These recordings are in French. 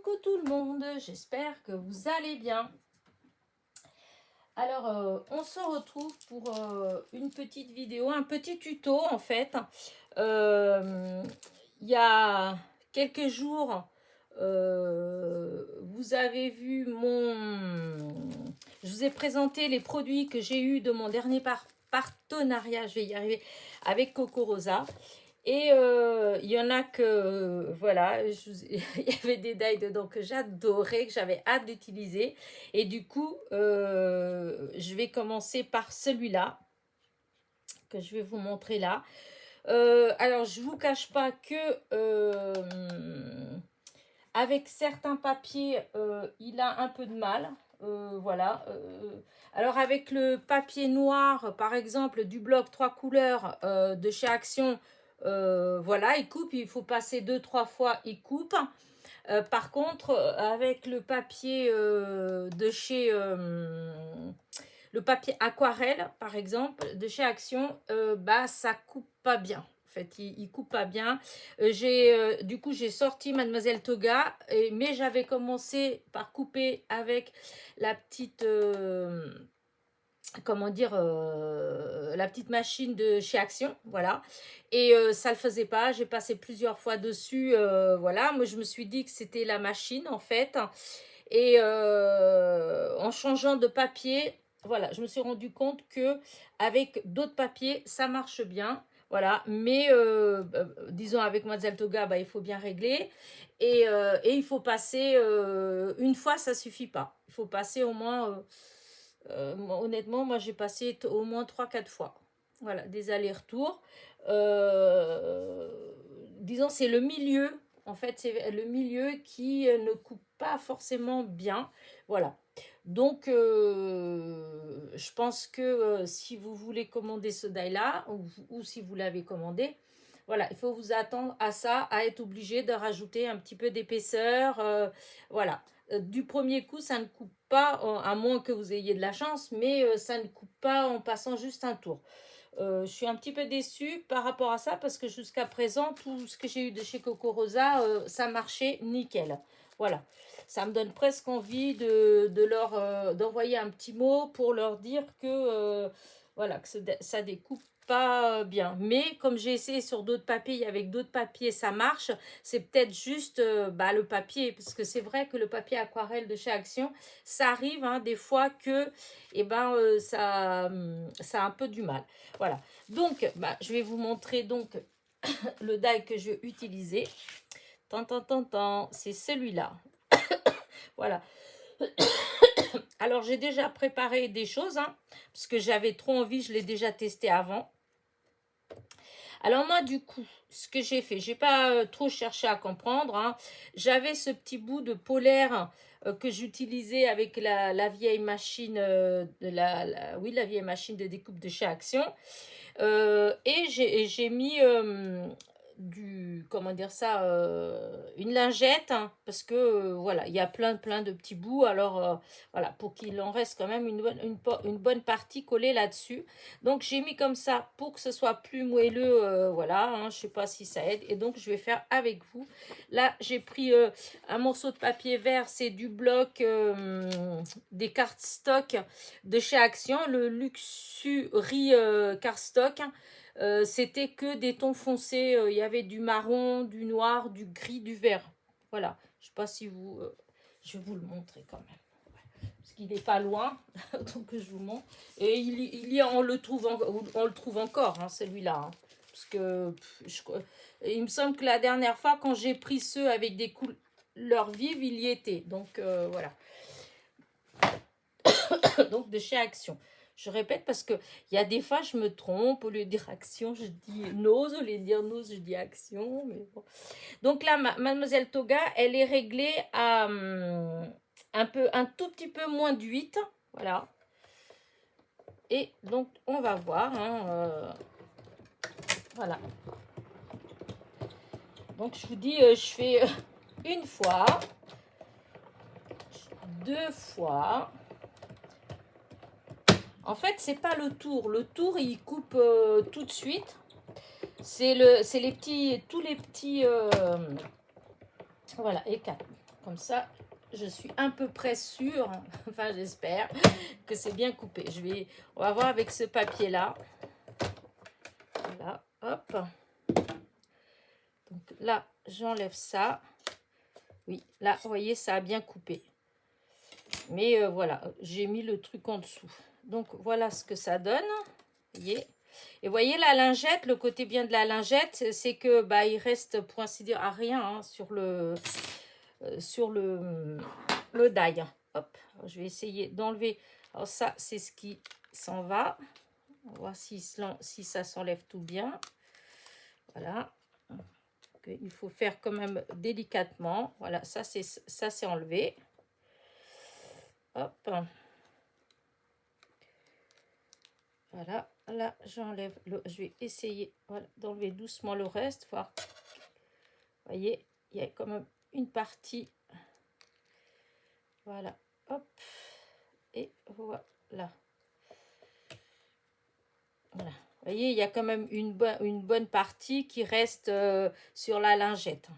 Coucou tout le monde, j'espère que vous allez bien. Alors, on se retrouve pour une petite vidéo, un petit tuto en fait. Il y a quelques jours, vous avez vu je vous ai présenté les produits que j'ai eu de mon dernier partenariat, je vais y arriver, avec Coco Rosa. Et il y en a que, voilà, il y avait des dailles dedans que j'adorais, que j'avais hâte d'utiliser. Et du coup, je vais commencer par celui-là, que je vais vous montrer là. Alors, je ne vous cache pas que avec certains papiers, il a un peu de mal. Voilà. Alors, avec le papier noir, par exemple, du bloc 3 couleurs de chez Action, voilà, il coupe, il faut passer 2-3 fois, il coupe. Par contre, avec le papier de chez le papier aquarelle, par exemple, de chez Action, bah ça coupe pas bien. En fait, il coupe pas bien. Du coup, j'ai sorti Mademoiselle Toga, mais j'avais commencé par couper avec la petite comment dire, la petite machine de chez Action, voilà. Et ça le faisait pas, j'ai passé plusieurs fois dessus, voilà. Moi, je me suis dit que c'était la machine, en fait. Et en changeant de papier, voilà, je me suis rendu compte que avec d'autres papiers, ça marche bien. Voilà, mais disons avec Mademoiselle Toga, bah, il faut bien régler. Et il faut passer, une fois, ça suffit pas. Il faut passer au moins... honnêtement, moi j'ai passé au moins 3-4 fois. Voilà, des allers-retours. Disons, c'est le milieu. En fait, c'est le milieu qui ne coupe pas forcément bien. Voilà. Donc, je pense que si vous voulez commander ce die-là, ou si vous l'avez commandé, voilà, il faut vous attendre à ça, à être obligé de rajouter un petit peu d'épaisseur. Voilà. Du premier coup, ça ne coupe pas, à moins que vous ayez de la chance, mais ça ne coupe pas en passant juste un tour. Je suis un petit peu déçue par rapport à ça parce que jusqu'à présent, tout ce que j'ai eu de chez Coco Rosa, ça marchait nickel. Voilà, ça me donne presque envie d'envoyer un petit mot pour leur dire que, voilà, que ça découpe pas bien. Mais comme j'ai essayé sur d'autres papiers, avec d'autres papiers, ça marche. C'est peut-être juste le papier, parce que c'est vrai que le papier aquarelle de chez Action, ça arrive hein, des fois que ça a un peu du mal. Voilà, donc je vais vous montrer donc le die que je vais utiliser. C'est celui-là. Voilà. Alors, j'ai déjà préparé des choses, hein, parce que j'avais trop envie, je l'ai déjà testé avant. Alors moi, du coup, ce que j'ai fait, j'ai pas trop cherché à comprendre. Hein. J'avais ce petit bout de polaire que j'utilisais avec la vieille machine, oui, la vieille machine de découpe de chez Action. Et j'ai mis comment dire ça, une lingette, hein, parce que voilà, il y a plein de petits bouts. Alors voilà, pour qu'il en reste quand même une bonne partie collée là-dessus. Donc j'ai mis comme ça pour que ce soit plus moelleux, voilà, hein, je sais pas si ça aide. Et donc je vais faire avec vous. Là, j'ai pris un morceau de papier vert, c'est du bloc des cartes stock de chez Action, le Luxury cardstock. C'était que des tons foncés. Il y avait du marron, du noir, du gris, du vert. Voilà. Je ne sais pas si vous... je vais vous le montrer quand même. Ouais. Parce qu'il n'est pas loin. Donc je vous montre. Et on le trouve encore, hein, celui-là. Hein. Parce que il me semble que la dernière fois, quand j'ai pris ceux avec des couleurs vives, il y était. Donc voilà. Donc de chez Action. Je répète parce que il y a des fois je me trompe, au lieu de dire Action, je dis Nose, au lieu de dire Nose, je dis Action. Mais bon. Donc là, Mademoiselle Toga, elle est réglée à un tout petit peu moins de 8. Voilà. Et donc on va voir. Hein, voilà. Donc je vous dis, je fais une fois, 2 fois. En fait, c'est pas le tour. Le tour, il coupe tout de suite. C'est tous les petits Voilà, et 4. Comme ça, je suis à peu près sûre, enfin j'espère, que c'est bien coupé. On va voir avec ce papier-là. Voilà, hop. Donc là, j'enlève ça. Oui, là, vous voyez, ça a bien coupé. Mais voilà, j'ai mis le truc en dessous. Donc voilà ce que ça donne. Vous voyez. Et vous voyez la lingette, le côté bien de la lingette, c'est que bah il reste pour ainsi dire à rien hein, sur le die. Hop, alors, je vais essayer d'enlever. Alors ça, c'est ce qui s'en va. On va voir si ça s'enlève tout bien. Voilà. Donc, il faut faire quand même délicatement. Voilà, ça c'est enlevé. Hop. Voilà, là j'enlève je vais essayer voilà, d'enlever doucement le reste, voir. Vous voyez, il y a quand même une partie. Voilà, hop. Et voilà. Voilà. Vous voyez, il y a quand même une bonne partie qui reste sur la lingette.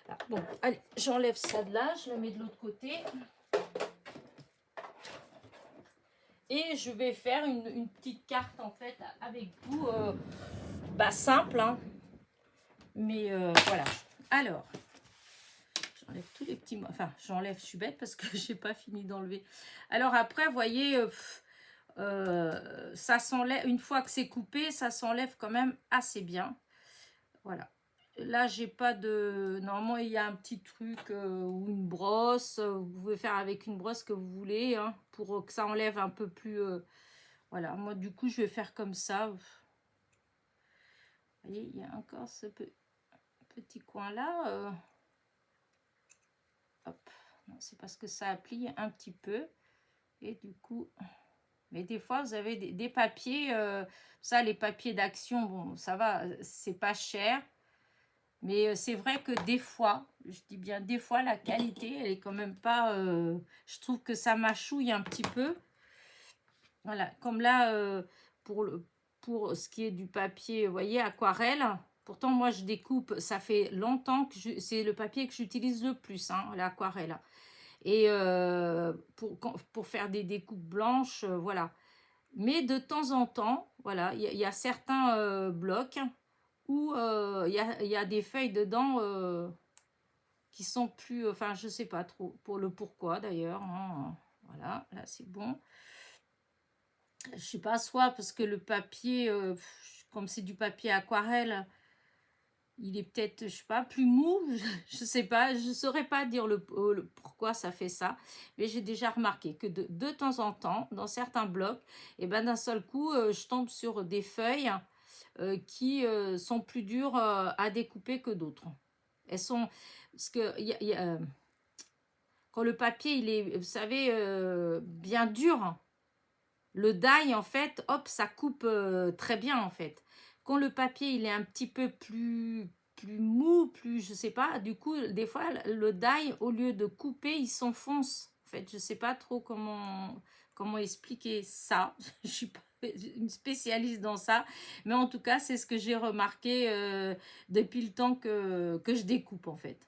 Voilà. Bon, allez, j'enlève ça de là, je la mets de l'autre côté. Et je vais faire une petite carte en fait avec vous, bah simple, hein. Mais voilà. Alors, j'enlève tous les petits... Enfin, j'enlève, je suis bête parce que j'ai pas fini d'enlever. Alors après, vous voyez, ça s'enlève, une fois que c'est coupé, ça s'enlève quand même assez bien. Voilà. Là, j'ai pas de... Normalement, il y a un petit truc ou une brosse. Vous pouvez faire avec une brosse que vous voulez, hein, pour que ça enlève un peu plus... Voilà, moi, du coup, je vais faire comme ça. Vous voyez, il y a encore ce petit coin-là. Hop. C'est parce que ça a plié un petit peu. Et du coup... Mais des fois, vous avez des papiers. Ça, les papiers d'action, bon, ça va, c'est pas cher. Mais c'est vrai que des fois, je dis bien des fois, la qualité, elle est quand même pas... je trouve que ça mâchouille un petit peu. Voilà, comme là, pour ce qui est du papier, vous voyez, aquarelle. Pourtant, moi, je découpe, ça fait longtemps que c'est le papier que j'utilise le plus, hein, l'aquarelle. Et pour faire des découpes blanches, voilà. Mais de temps en temps, voilà, il y a certains blocs où il y a des feuilles dedans qui sont plus... Enfin, je sais pas trop pour le pourquoi d'ailleurs. Hein. Voilà, là c'est bon. Je sais pas, soit parce que le papier, comme c'est du papier aquarelle, il est peut-être, je sais pas, plus mou. Je sais pas, je saurais pas dire le pourquoi ça fait ça. Mais j'ai déjà remarqué que de temps en temps, dans certains blocs, et ben d'un seul coup, je tombe sur des feuilles qui sont plus dures à découper que d'autres. Elles sont... Parce que quand le papier, il est, vous savez, bien dur, le die, en fait, hop, ça coupe très bien, en fait. Quand le papier, il est un petit peu plus mou, plus, je sais pas, du coup, des fois, le die, au lieu de couper, il s'enfonce. En fait, je sais pas trop comment expliquer ça. Je suis pas une spécialiste dans ça, mais en tout cas, c'est ce que j'ai remarqué depuis le temps que je découpe, en fait,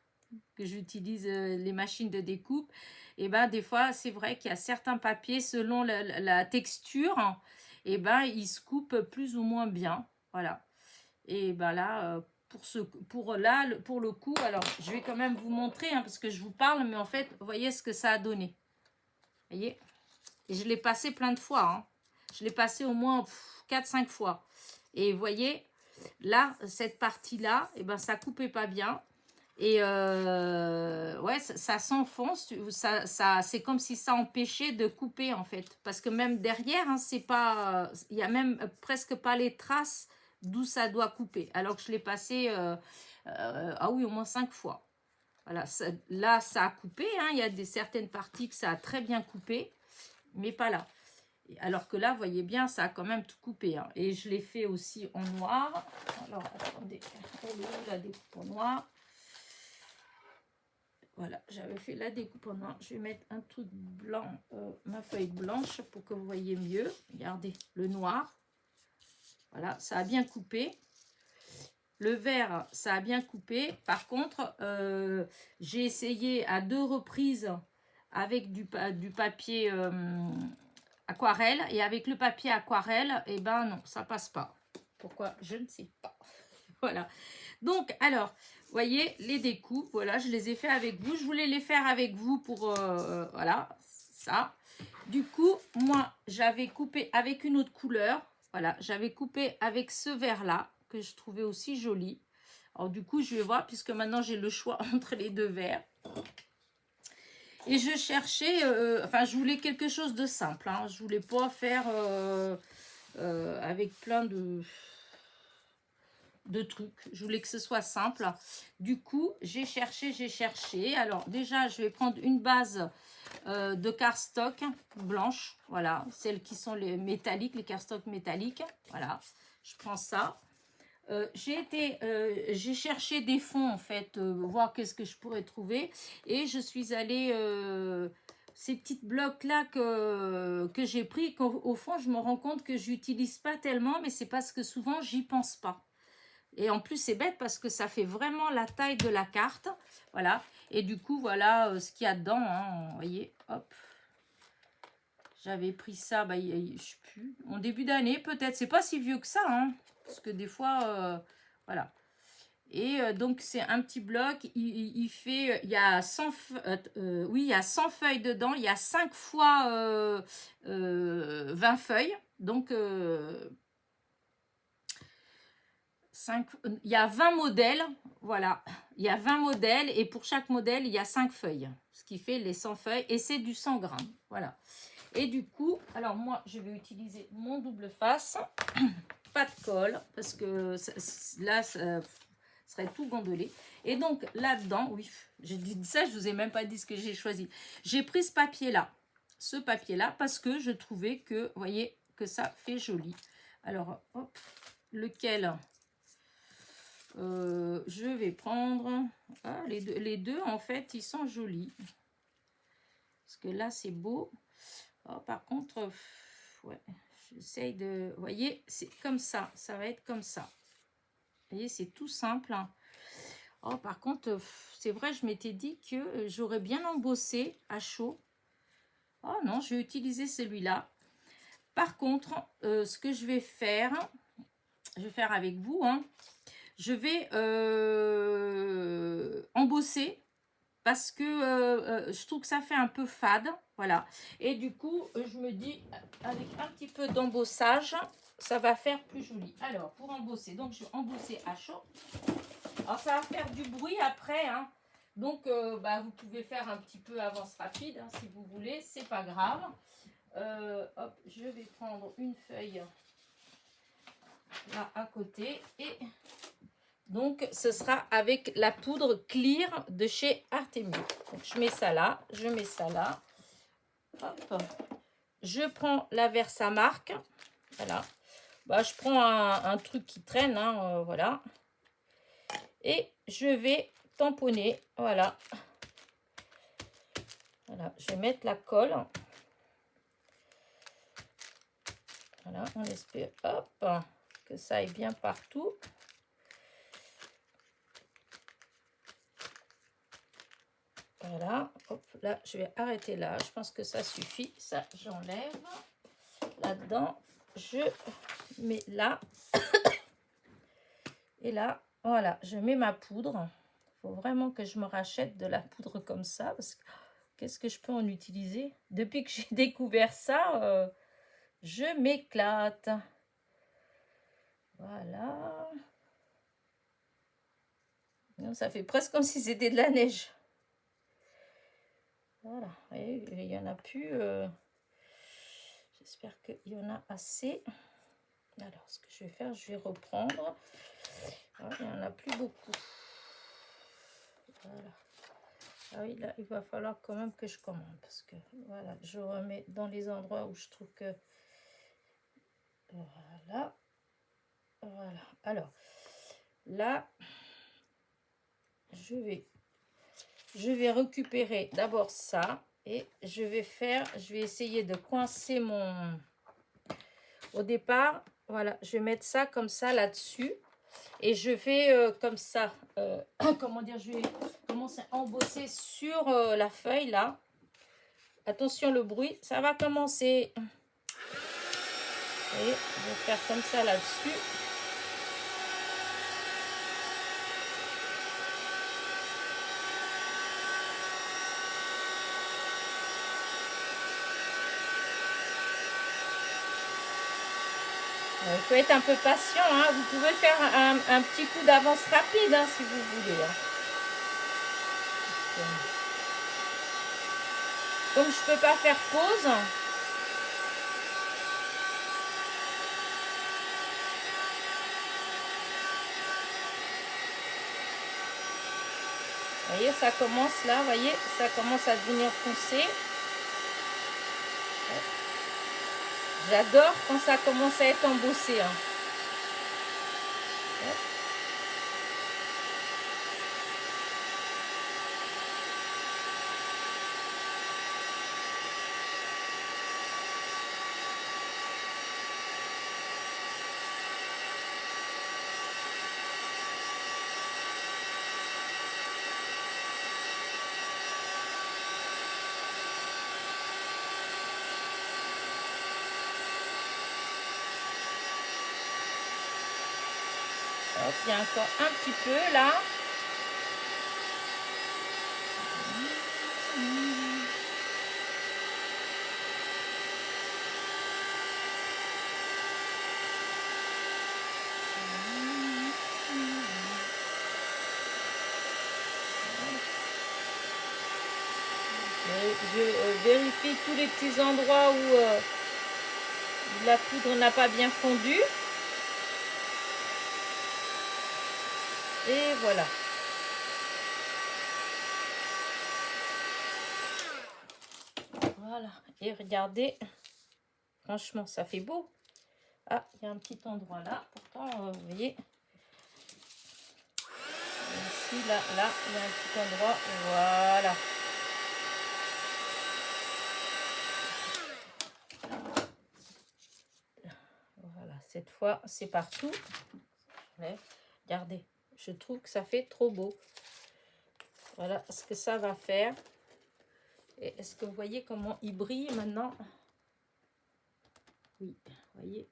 que j'utilise les machines de découpe. Et ben des fois, c'est vrai qu'il y a certains papiers, selon la texture, et ben ils se coupent plus ou moins bien. Voilà. Et ben là, pour le coup, alors je vais quand même vous montrer, hein, parce que je vous parle, mais en fait, vous voyez ce que ça a donné. Vous voyez? Et je l'ai passé plein de fois. Hein. Je l'ai passé au moins 4-5 fois. Et vous voyez, là, cette partie-là, et ben ça coupait pas bien. Et ouais, ça s'enfonce. C'est comme si ça empêchait de couper, en fait. Parce que même derrière, hein, c'est pas... Il y a même presque pas les traces d'où ça doit couper. Alors que je l'ai passé, ah oui, au moins 5 fois. Voilà, là, ça a coupé. Hein, il y a certaines parties que ça a très bien coupé, mais pas là. Alors que là, vous voyez bien, ça a quand même tout coupé. Hein. Et je l'ai fait aussi en noir. Alors, attendez, elle est où la découpe en noir? Voilà, j'avais fait la découpe en noir. Je vais mettre un truc blanc, ma feuille blanche pour que vous voyez mieux. Regardez, le noir. Voilà, ça a bien coupé. Le vert, ça a bien coupé. Par contre, j'ai essayé à 2 reprises avec du papier aquarelle. Et avec le papier aquarelle, eh ben non, ça passe pas. Pourquoi? Je ne sais pas. Voilà. Donc, alors, vous voyez, les découpes, voilà, je les ai fait avec vous. Je voulais les faire avec vous pour, voilà, ça. Du coup, moi, j'avais coupé avec une autre couleur. Voilà, j'avais coupé avec ce vert-là, que je trouvais aussi joli. Alors, du coup, je vais voir, puisque maintenant, j'ai le choix entre les deux verts. Et je cherchais, enfin, je voulais quelque chose de simple. Hein. Je voulais pas faire avec plein de trucs. Je voulais que ce soit simple. Du coup, j'ai cherché. Alors, déjà, je vais prendre une base de cardstock blanche. Voilà, celles qui sont les métalliques, les cardstock métalliques. Voilà, je prends ça. J'ai cherché des fonds, en fait, voir qu'est-ce que je pourrais trouver. Et je suis allée... ces petites blocs-là que j'ai pris, qu'au fond, je me rends compte que j'utilise pas tellement, mais c'est parce que souvent, j'y pense pas. Et en plus, c'est bête parce que ça fait vraiment la taille de la carte. Voilà. Et du coup, voilà ce qu'il y a dedans. Hein. Vous voyez, hop. J'avais pris ça, bah, je sais plus, en début d'année peut-être. C'est pas si vieux que ça. Hein, parce que des fois, voilà. Et donc, c'est un petit bloc. Il fait, il y a 100, oui, il y a 100 feuilles dedans. Il y a 5 fois 20 feuilles. Donc, il y a 20 modèles, voilà, il y a 20 modèles et pour chaque modèle, il y a 5 feuilles, ce qui fait les 100 feuilles et c'est du 100 grammes, voilà. Et du coup, alors moi, je vais utiliser mon double face, pas de colle, parce que là, ça serait tout gondolé. Et donc, là-dedans, oui, j'ai dit ça, je vous ai même pas dit ce que j'ai choisi. J'ai pris ce papier-là, parce que je trouvais que, vous voyez, que ça fait joli. Alors, hop, lequel je vais prendre les deux en fait ils sont jolis parce que là c'est beau. Oh, par contre ouais, j'essaye de, vous voyez, c'est comme ça va être comme ça, vous voyez, c'est tout simple. Oh, par contre c'est vrai, je m'étais dit que j'aurais bien embossé à chaud. Oh non, je vais utiliser celui-là. Par contre ce que je vais faire avec vous, hein, je vais embosser parce que je trouve que ça fait un peu fade. Voilà. Et du coup, je me dis, avec un petit peu d'embossage, ça va faire plus joli. Alors, pour embosser, donc je vais embosser à chaud. Alors, ça va faire du bruit après. Hein. Donc, bah, vous pouvez faire un petit peu avance rapide hein, si vous voulez. C'est pas grave. Hop, je vais prendre une feuille là à côté et... Donc, ce sera avec la poudre clear de chez Artemio. Donc, je mets ça là, je mets ça là. Hop. Je prends la Versamark. Voilà. Bah, je prends un truc qui traîne, hein, voilà. Et je vais tamponner, voilà. Voilà, je vais mettre la colle. Voilà, on espère, hop, que ça aille bien partout. Voilà, hop, là, je vais arrêter là. Je pense que ça suffit. Ça, j'enlève. Là-dedans, je mets là. Et là, voilà, je mets ma poudre. Il faut vraiment que je me rachète de la poudre comme ça. Parce que qu'est-ce que je peux en utiliser? Depuis que j'ai découvert ça, je m'éclate. Voilà. Non, ça fait presque comme si c'était de la neige. Voilà, et il y en a plus. J'espère qu'il y en a assez. Alors, ce que je vais faire, je vais reprendre. Ah, il n'y en a plus beaucoup. Voilà. Ah oui, là, il va falloir quand même que je commande. Parce que, voilà, je remets dans les endroits où je trouve que... Voilà. Voilà. Alors, là, je vais récupérer d'abord ça. Et je vais essayer de coincer mon... Au départ, voilà, je vais mettre ça comme ça là-dessus. Et je vais comme ça, comment dire, je vais commencer à embosser sur la feuille là. Attention le bruit, ça va commencer. Vous voyez, je vais faire comme ça là-dessus. Il faut être un peu patient, hein. Vous pouvez faire un petit coup d'avance rapide hein, si vous voulez. Hein. Comme je ne peux pas faire pause, vous voyez, ça commence là, vous voyez, ça commence à devenir foncé. J'adore quand ça commence à être embossé. Hein. Hop, il y a encore un petit peu là. Je vérifie tous les petits endroits où la poudre n'a pas bien fondu. Et voilà. Voilà. Et regardez. Franchement, ça fait beau. Ah, il y a un petit endroit là. Pourtant, vous voyez. Ici, là, il y a un petit endroit. Voilà. Voilà. Cette fois, c'est partout. Regardez. Je trouve que ça fait trop beau. Voilà ce que ça va faire. Et est-ce que vous voyez comment il brille maintenant? Oui, vous voyez.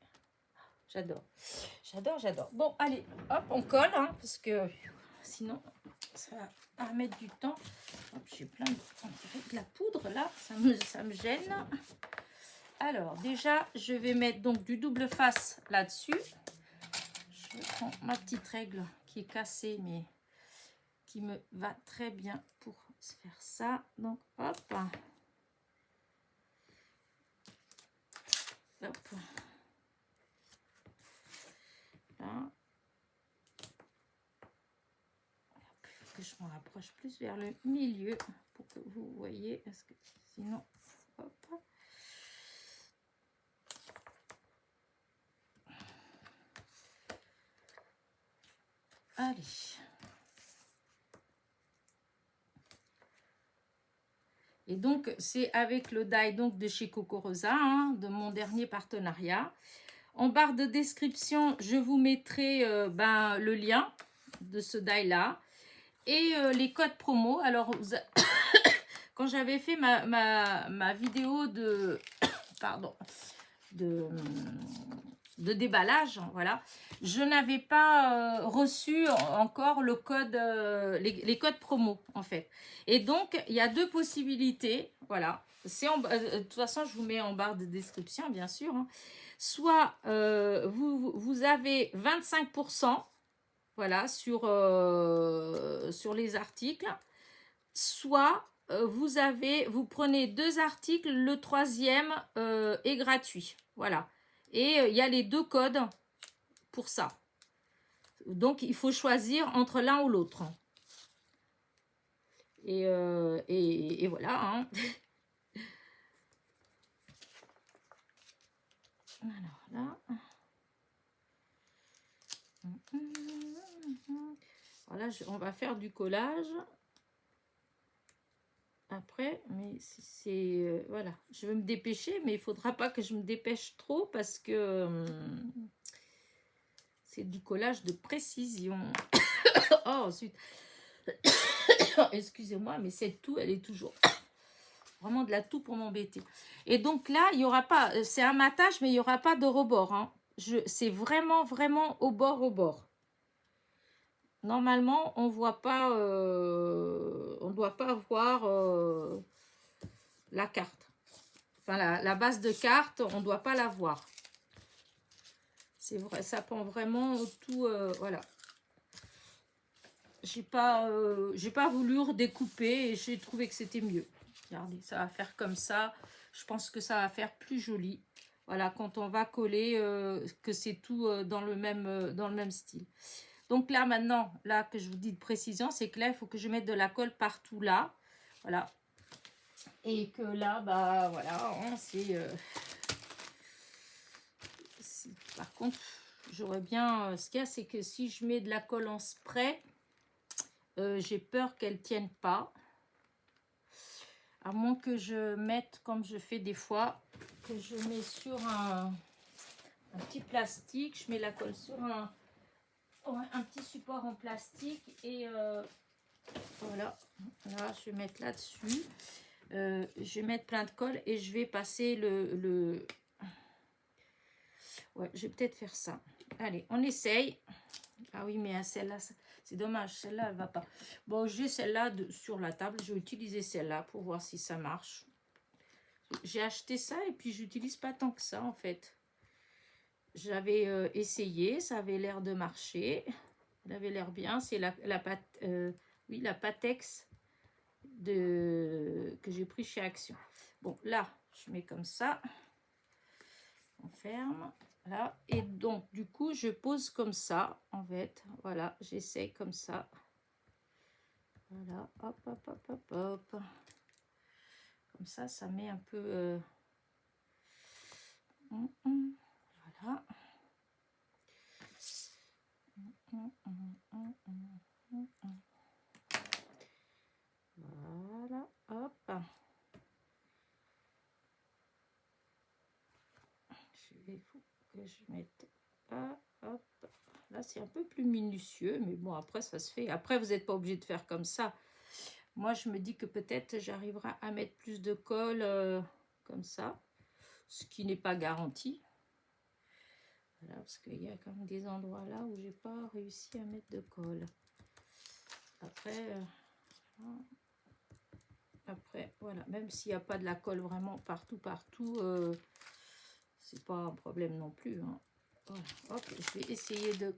J'adore. J'adore, j'adore. Bon, allez, hop, on colle, hein, parce que sinon, ça va mettre du temps. J'ai plein de la poudre, là, ça me gêne. Alors, déjà, je vais mettre donc du double face là-dessus. Je prends ma petite règle qui est cassée, mais qui me va très bien pour faire ça. Donc, hop. Hop. Là. Que je m'en rapproche plus vers le milieu pour que vous voyez, parce que sinon, hop. Allez. Et donc, c'est avec le die donc, de chez Coco Rosa, hein, de mon dernier partenariat. En barre de description, je vous mettrai le lien de ce die-là et les codes promo. Alors, quand j'avais fait ma vidéo de, pardon, de déballage, voilà, je n'avais pas reçu encore le code, les codes promo, en fait. Et donc, il y a deux possibilités, voilà. De toute façon, je vous mets en barre de description, bien sûr. Hein. Soit vous avez 25%, voilà, sur les articles, soit vous prenez 2 articles, le 3e est gratuit, voilà. Et il y a les 2 codes pour ça. Donc, il faut choisir entre l'un ou l'autre. Et voilà. Hein. Alors là. Voilà, on va faire du collage. Après, mais c'est... voilà, je vais me dépêcher, mais il ne faudra pas que je me dépêche trop parce que... c'est du collage de précision. Oh, ensuite, excusez-moi, mais cette toux, elle est toujours vraiment de la toux pour m'embêter. Et donc là, il n'y aura pas, c'est un matage, mais il n'y aura pas de rebord. Hein. C'est vraiment, vraiment au bord, au bord. Normalement, on voit pas, on ne doit pas voir la carte. Enfin, la base de carte, on ne doit pas la voir. C'est vrai, ça prend vraiment tout, voilà. J'ai pas voulu redécouper et j'ai trouvé que c'était mieux. Regardez, ça va faire comme ça. Je pense que ça va faire plus joli. Voilà, quand on va coller, que c'est tout dans le même style. Donc là, maintenant, là que je vous dis de précision, c'est que là, il faut que je mette de la colle partout là. Voilà. Et que là, bah voilà, hein, par contre, j'aurais bien... ce qu'il y a, c'est que si je mets de la colle en spray, j'ai peur qu'elle ne tienne pas. À moins que je mette, comme je fais des fois, que je mets sur un petit plastique. Je mets la colle sur un petit support en plastique. Et voilà. Là, je vais mettre là-dessus. Je vais mettre plein de colle et je vais passer Ouais, je vais peut-être faire ça. Allez, on essaye. Ah oui, mais celle-là, c'est dommage. Celle-là, elle va pas. Bon, j'ai celle-là sur la table. Je vais utiliser celle-là pour voir si ça marche. J'ai acheté ça et puis j'utilise pas tant que ça, en fait. J'avais essayé. Ça avait l'air de marcher. Elle avait l'air bien. C'est oui, la Patex que j'ai pris chez Action. Bon, là, je mets comme ça. On ferme. Là. Et donc, du coup, je pose comme ça, en fait. Voilà, j'essaie comme ça. Voilà, hop, hop, hop, hop, hop. Comme ça, ça met un peu... Voilà. Voilà, hop. Il faut que je mette... hop. Là, c'est un peu plus minutieux, mais bon, après, ça se fait. Après, vous n'êtes pas obligé de faire comme ça. Moi, je me dis que peut-être j'arriverai à mettre plus de colle comme ça, ce qui n'est pas garanti. Voilà, parce qu'il y a quand même des endroits là où j'ai pas réussi à mettre de colle. Après, voilà, même s'il n'y a pas de la colle vraiment partout, c'est pas un problème non plus. Hein. Voilà. Hop, je vais essayer de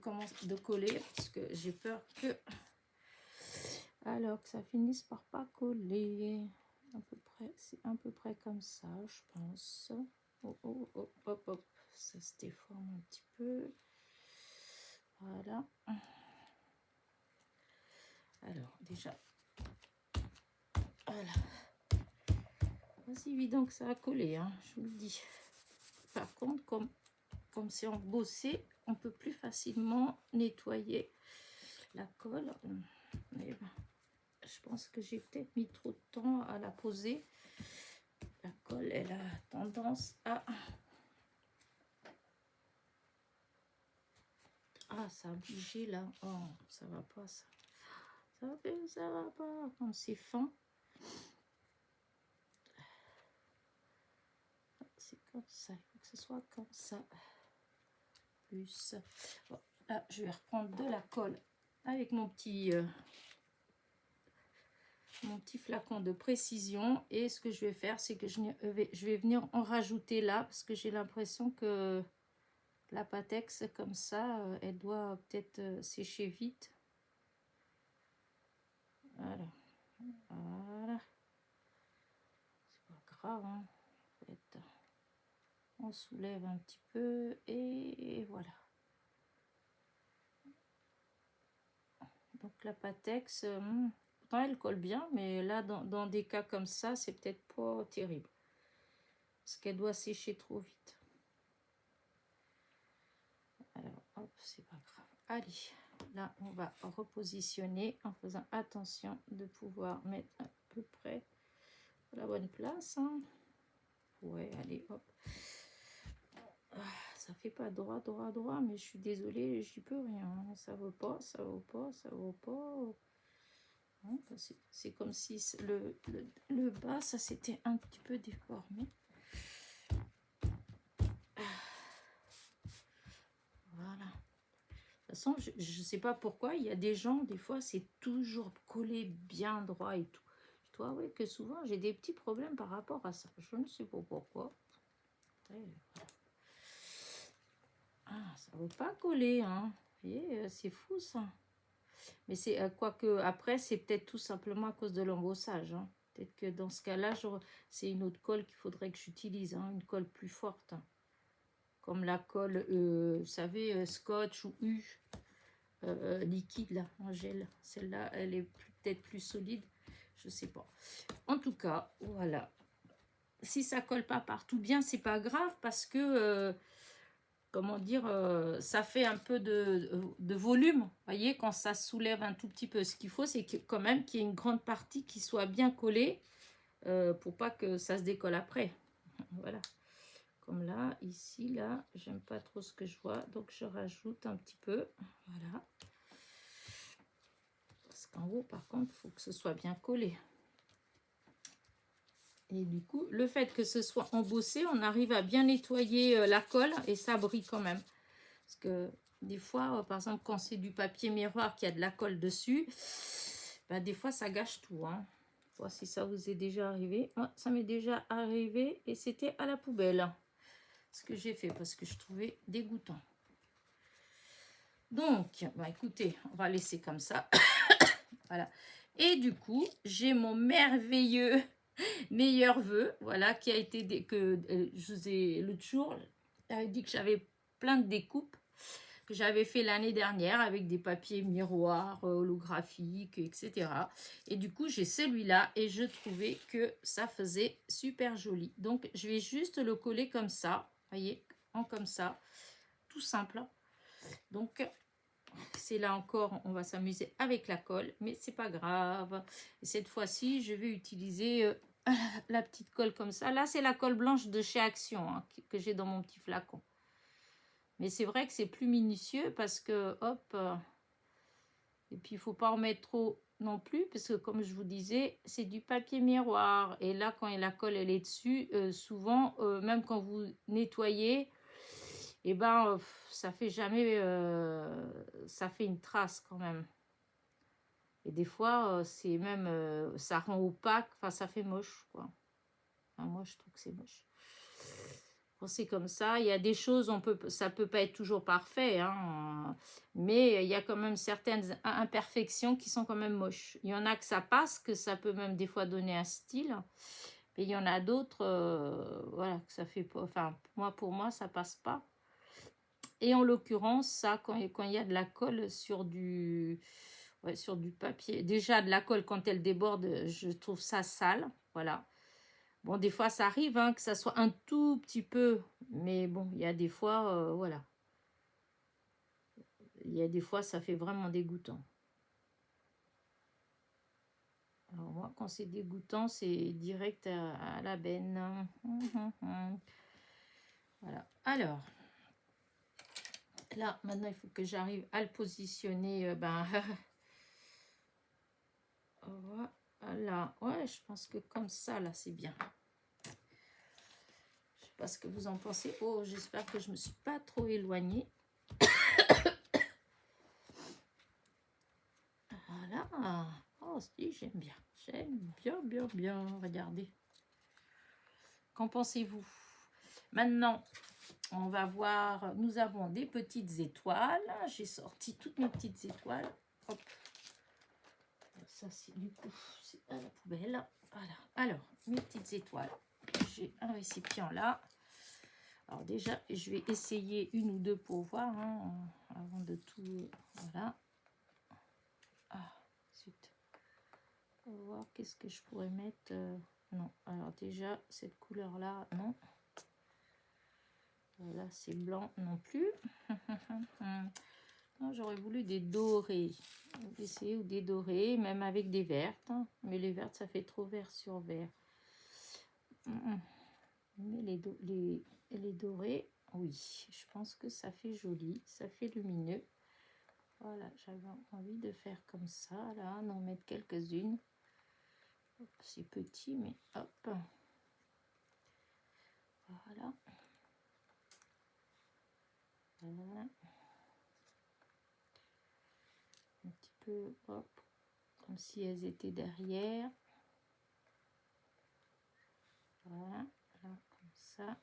coller parce que j'ai peur que... Alors que ça finisse par pas coller. À peu près, c'est à peu près comme ça, je pense. Oh, oh, oh, hop, hop. Ça se déforme un petit peu. Voilà. Alors, déjà. Voilà. Pas si évident que ça a collé, hein, je vous le dis. Par contre, comme c'est embossé, on peut plus facilement nettoyer la colle. Mais ben, je pense que j'ai peut-être mis trop de temps à la poser. La colle, elle a tendance à... Ah, ça a bougé là. Oh, ça va pas ça. Ça va pas. Comme c'est fin. C'est comme ça. Il faut que ce soit comme ça. Plus. Bon, là, je vais reprendre de la colle avec mon petit flacon de précision. Et ce que je vais faire, c'est que je vais venir en rajouter là. Parce que j'ai l'impression que la Patex, comme ça, elle doit peut-être sécher vite. Voilà. Voilà. C'est pas grave, hein. En fait, on soulève un petit peu et voilà. Donc la Patex, pourtant elle colle bien, mais là, dans des cas comme ça, c'est peut-être pas terrible. Parce qu'elle doit sécher trop vite. Alors, hop, c'est pas grave. Allez, là, on va repositionner en faisant attention de pouvoir mettre à peu près à la bonne place. Hein. Ouais, allez, hop. Ah, ça ça fait pas droit, droit, droit, mais je suis désolée, j'y peux rien. Hein. Ça vaut pas, ça vaut pas, ça vaut pas. Hein, c'est comme si le bas, ça s'était un petit peu déformé. Voilà. De toute façon, je ne sais pas pourquoi, il y a des gens, des fois, c'est toujours collé bien droit et tout. Je dois avouer que souvent, j'ai des petits problèmes par rapport à ça. Je ne sais pas pourquoi. Après, ah, ça ne veut pas coller, hein. Vous voyez, c'est fou, ça. Mais c'est quoique, après, c'est peut-être tout simplement à cause de l'embossage. Hein. Peut-être que dans ce cas-là, c'est une autre colle qu'il faudrait que j'utilise, hein, une colle plus forte. Hein. Comme la colle, vous savez, Scotch ou U. Liquide là en gel, celle-là elle est peut-être plus solide, je sais pas. En tout cas, voilà, si ça colle pas partout bien, c'est pas grave parce que comment dire, ça fait un peu de volume, voyez, quand ça soulève un tout petit peu. Ce qu'il faut, c'est que quand même qu'il y ait une grande partie qui soit bien collée pour pas que ça se décolle après. Voilà, comme là, ici, là, j'aime pas trop ce que je vois, donc je rajoute un petit peu, voilà. Parce qu'en haut, par contre, il faut que ce soit bien collé. Et du coup, le fait que ce soit embossé, on arrive à bien nettoyer la colle et ça brille quand même. Parce que des fois, par exemple, quand c'est du papier miroir qui a de la colle dessus, bah, des fois, ça gâche tout. Hein. Voir si ça vous est déjà arrivé. Moi, ça m'est déjà arrivé et c'était à la poubelle. Ce que j'ai fait parce que je trouvais dégoûtant. Donc, bah, écoutez, on va laisser comme ça. Voilà. Et du coup, j'ai mon merveilleux meilleur vœu, voilà, qui a été que je vous ai l'autre jour, j'avais dit que j'avais plein de découpes que j'avais fait l'année dernière avec des papiers miroirs, holographiques, etc. Et du coup, j'ai celui-là et je trouvais que ça faisait super joli. Donc, je vais juste le coller comme ça, voyez, en comme ça, tout simple. Donc, c'est là encore, on va s'amuser avec la colle, mais c'est pas grave. Et cette fois-ci, je vais utiliser la petite colle comme ça. Là, c'est la colle blanche de chez Action hein, que j'ai dans mon petit flacon. Mais c'est vrai que c'est plus minutieux parce que, hop, et puis il faut pas en mettre trop non plus parce que, comme je vous disais, c'est du papier miroir. Et là, quand la colle elle est dessus, souvent, même quand vous nettoyez, et ben ça fait jamais ça fait une trace quand même et des fois c'est même ça rend opaque, enfin ça fait moche quoi. Enfin, moi je trouve que c'est moche quand c'est comme ça. Il y a des choses ça peut pas être toujours parfait hein, mais il y a quand même certaines imperfections qui sont quand même moches. Il y en a que ça passe, que ça peut même des fois donner un style, et il y en a d'autres voilà que ça fait pas, enfin pour moi ça passe pas. Et en l'occurrence, ça, quand il y a de la colle sur du papier, déjà de la colle quand elle déborde, je trouve ça sale, voilà. Bon, des fois, ça arrive hein, que ça soit un tout petit peu, mais bon, il y a des fois, voilà. Il y a des fois, ça fait vraiment dégoûtant. Alors moi, quand c'est dégoûtant, c'est direct à la benne. Voilà. Alors... Là, maintenant, il faut que j'arrive à le positionner. Voilà. Ouais, je pense que comme ça, là, c'est bien. Je sais pas ce que vous en pensez. Oh, j'espère que je me suis pas trop éloignée. Voilà. Oh, si, j'aime bien. J'aime bien, bien, bien. Regardez. Qu'en pensez-vous? Maintenant, on va voir. Nous avons des petites étoiles. J'ai sorti toutes mes petites étoiles. Hop. Ça, c'est du coup, c'est à la poubelle. Voilà. Alors, mes petites étoiles. J'ai un récipient là. Alors déjà, je vais essayer une ou deux pour voir, hein, avant de tout... Voilà. Ah, zut. On va voir qu'est-ce que je pourrais mettre. Non, alors déjà, cette couleur-là, non. Là, c'est blanc non plus. Non, j'aurais voulu des dorés. Essayer ou des dorés, même avec des vertes. Hein. Mais les vertes, ça fait trop vert sur vert. Mais les dorés, Oui, je pense que ça fait joli, ça fait lumineux. Voilà, j'avais envie de faire comme ça, là, d'en mettre quelques-unes. C'est petit, mais hop. Voilà. Voilà. Un petit peu, hop, comme si elles étaient derrière. Voilà, là, comme ça.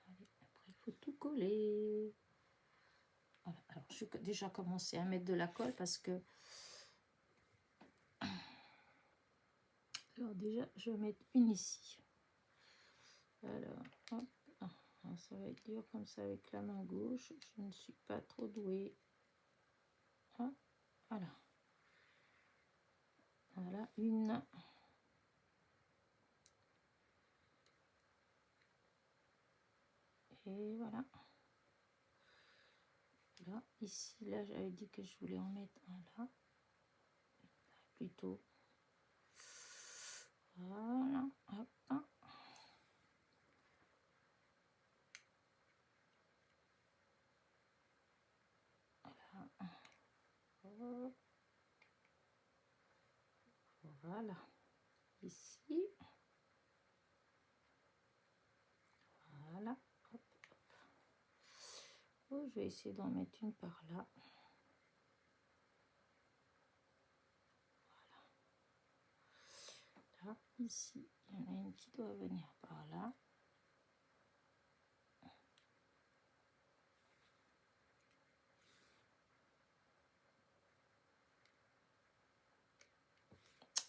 Allez, après, il faut tout coller. Voilà. Alors, je vais déjà commencer à mettre de la colle parce que... Alors, déjà, je vais mettre une ici. Alors, hop. Alors, ça va être dur comme ça avec la main gauche. Je ne suis pas trop douée. Ah, voilà. Voilà, une. Et voilà. Là, ici, là, j'avais dit que je voulais en mettre un là. Plutôt. Voilà. Hop. Voilà. Voilà. Ici. Voilà. Hop, hop. Oh, je vais essayer d'en mettre une par là. Voilà. Là, ici, il y en a une qui doit venir par là.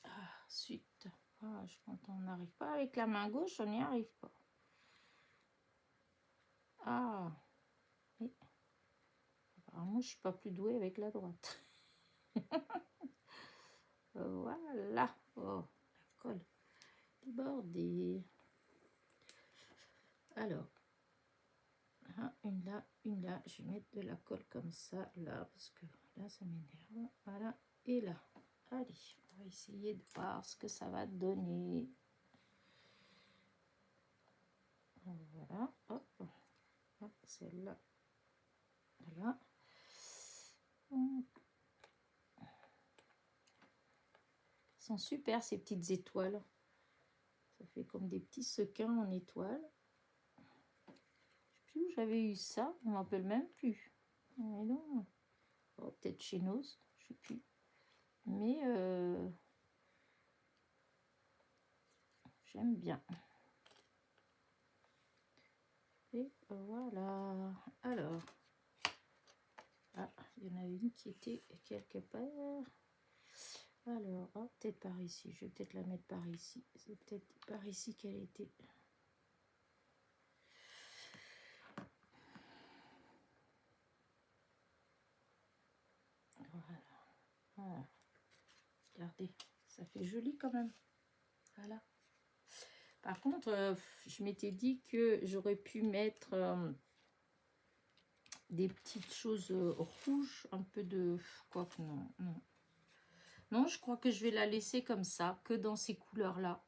Ah, suite. Ah, quand on n'arrive pas avec la main gauche, on n'y arrive pas. Ah, oui. Apparemment, je suis pas plus douée avec la droite. Voilà. Oh, la colle débordée. Alors, une là, une là. Je vais mettre de la colle comme ça, là, parce que là, ça m'énerve. Voilà, et là. Allez, on va essayer de voir ce que ça va donner. Voilà, hop. Hop, celle-là. Voilà. Ils sont super, ces petites étoiles. Ça fait comme des petits sequins en étoiles. Je sais plus où j'avais eu ça, on m'en rappelle même plus. Mais non. Oh, peut-être chez Nose, je sais plus. Mais j'aime bien. Et voilà. Alors, ah, il y en a une qui était quelque part. Alors, oh, peut-être par ici. Je vais peut-être la mettre par ici. C'est peut-être par ici qu'elle était. Voilà. Voilà. Regardez, ça fait joli quand même. Voilà. Par contre, je m'étais dit que j'aurais pu mettre des petites choses rouges, un peu de... Quoi que non, non. Non, je crois que je vais la laisser comme ça, que dans ces couleurs-là.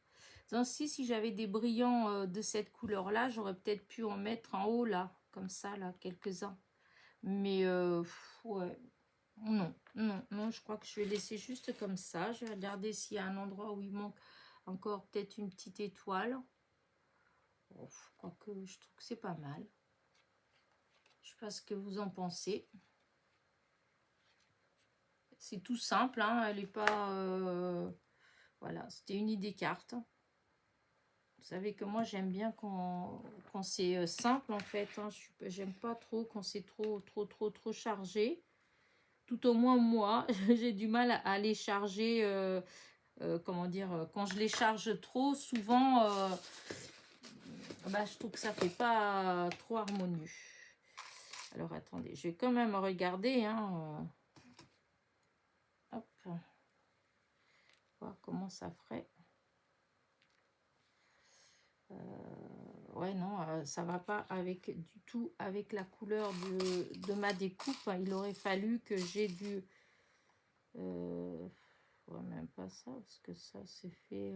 Ainsi, si j'avais des brillants de cette couleur-là, j'aurais peut-être pu en mettre en haut, là, comme ça, là, quelques-uns. Mais, ouais, non, non, non, je crois que je vais laisser juste comme ça. Je vais regarder s'il y a un endroit où il manque encore peut-être une petite étoile. Oh, quoique, je trouve que c'est pas mal. Je sais pas ce que vous en pensez. C'est tout simple, hein, elle n'est pas... voilà, c'était une idée carte. Vous savez que moi, j'aime bien quand c'est simple, en fait. Hein. J'aime pas trop quand c'est trop chargé. Tout au moins, moi, j'ai du mal à les charger... comment dire, quand je les charge trop, souvent, bah, je trouve que ça fait pas trop harmonieux. Alors, attendez, je vais quand même regarder, hein, hop, voir comment ça ferait. Ouais, non, ça va pas avec du tout avec la couleur de ma découpe. Il aurait fallu que j'ai du... ouais, même pas ça, parce que ça, c'est fait...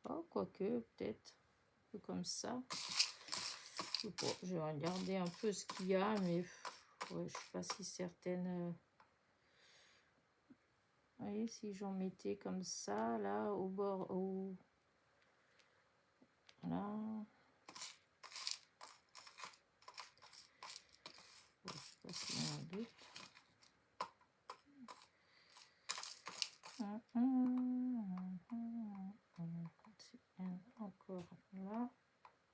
oh, quoique, peut-être, un peu comme ça. Je vais regarder un peu ce qu'il y a, mais ouais, je ne suis pas si certaine. Vous voyez, si j'en mettais comme ça, là, au bord, voilà. Je ne sais pas s'il y en a d'autres. Encore là.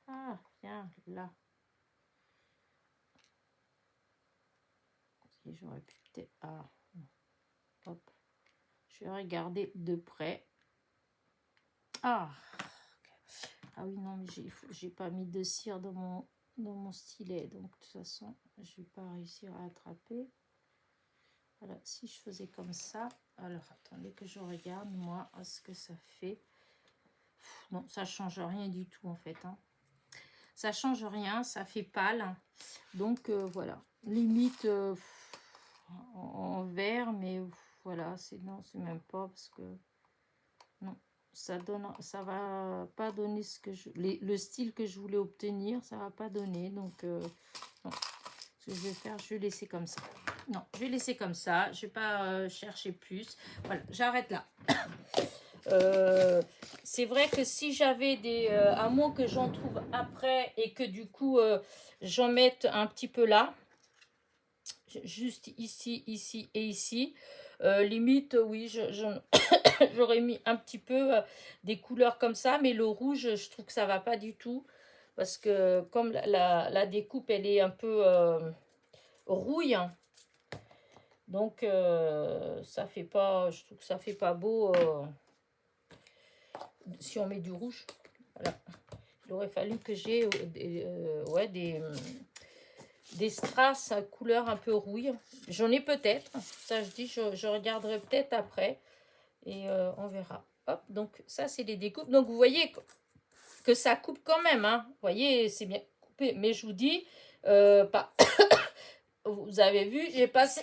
Ah, tiens, là. Si j'aurais pu peut-être... Ah, hop. Je vais regarder de près. Ah, ah oui, non, mais j'ai pas mis de cire dans mon stylet. Donc, de toute façon, je vais pas réussir à attraper. Voilà, si je faisais comme ça. Alors, attendez que je regarde, moi, ce que ça fait. Non, ça change rien du tout, en fait. Hein. Ça change rien, ça fait pâle. Donc, voilà. Limite en vert, mais voilà, c'est même pas parce que... Non, ça va pas donner le style que je voulais obtenir, ça va pas donner. Donc, non. Ce que je vais faire, je vais laisser comme ça. Non, je vais laisser comme ça. Je vais pas chercher plus. Voilà, j'arrête là. C'est vrai que si j'avais à moins que j'en trouve après et que du coup j'en mette un petit peu là, juste ici, ici et ici, limite oui, j'aurais mis un petit peu des couleurs comme ça, mais le rouge, je trouve que ça va pas du tout parce que comme la découpe elle est un peu rouille, donc ça fait pas, je trouve que ça fait pas beau si on met du rouge. Voilà, il aurait fallu que j'ai des strass à couleur un peu rouille. J'en ai peut-être, ça je dis, je regarderai peut-être après et on verra. Hop, donc ça c'est les découpes. Donc vous voyez que ça coupe quand même, hein. Vous voyez, c'est bien coupé, mais je vous dis, pas. Vous avez vu, j'ai passé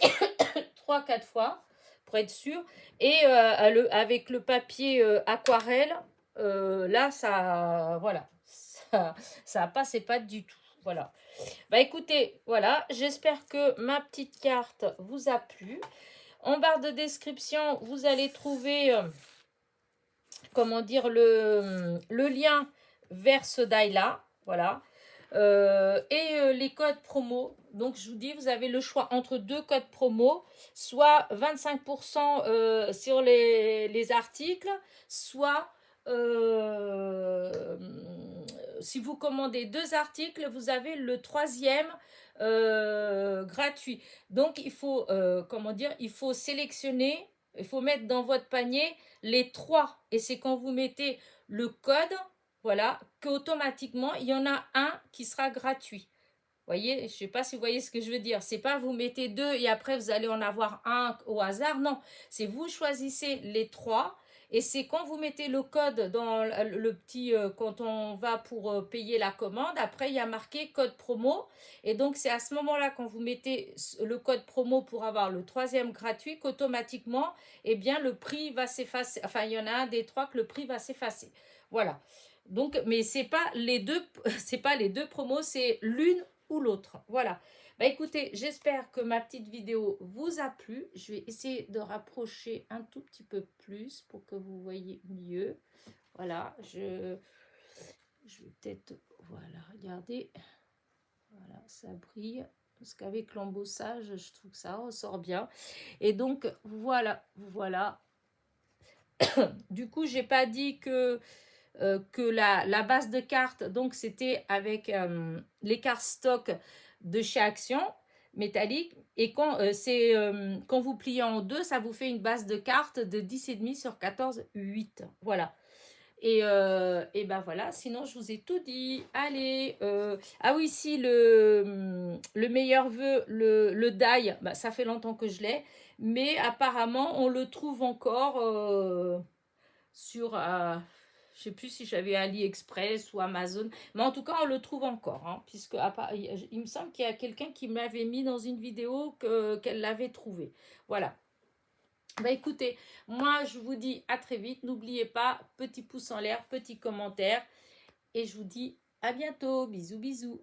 3-4 fois pour être sûr. Et avec le papier aquarelle, là, ça, voilà, ça passait pas du tout. Voilà. Bah écoutez, voilà, j'espère que ma petite carte vous a plu. En barre de description, vous allez trouver, comment dire, le lien vers ce die-là. Voilà. Et les codes promo. Donc, je vous dis, vous avez le choix entre deux codes promo, soit 25% sur les articles, soit si vous commandez 2 articles, vous avez le 3e gratuit. Donc, il faut, comment dire, il faut sélectionner, il faut mettre dans votre panier les 3. Et c'est quand vous mettez le code, voilà, qu'automatiquement, il y en a un qui sera gratuit. Vous voyez, je ne sais pas si vous voyez ce que je veux dire. C'est pas vous mettez 2 et après vous allez en avoir un au hasard. Non, c'est vous choisissez les 3. Et c'est quand vous mettez le code dans le petit, quand on va pour payer la commande, après il y a marqué code promo. Et donc c'est à ce moment-là, quand vous mettez le code promo pour avoir le 3e gratuit, qu'automatiquement, eh bien le prix va s'effacer. Enfin, il y en a un des 3 que le prix va s'effacer. Voilà. Donc, mais c'est pas les deux, c'est pas les deux promos, c'est l'une ou l'autre. Voilà. Bah écoutez, j'espère que ma petite vidéo vous a plu. Je vais essayer de rapprocher un tout petit peu plus pour que vous voyez mieux. Voilà, je vais peut-être, voilà, regardez. Voilà, ça brille. Parce qu'avec l'embossage, je trouve que ça ressort bien. Et donc, voilà. Du coup, j'ai pas dit que la base de cartes, donc c'était avec les cartes stock de chez Action métallique. Et quand, quand vous pliez en deux, ça vous fait une base de cartes de 10,5 sur 14,8. Voilà. Et ben voilà, sinon je vous ai tout dit. Allez, ah oui, si le meilleur vœu, le die, bah, ça fait longtemps que je l'ai, mais apparemment on le trouve encore sur, je sais plus si j'avais AliExpress ou Amazon, mais en tout cas on le trouve encore, hein, puisque il me semble qu'il y a quelqu'un qui m'avait mis dans une vidéo qu'elle l'avait trouvé. Voilà. Bah écoutez, moi je vous dis à très vite. N'oubliez pas, petit pouce en l'air, petit commentaire. Et je vous dis à bientôt. Bisous, bisous.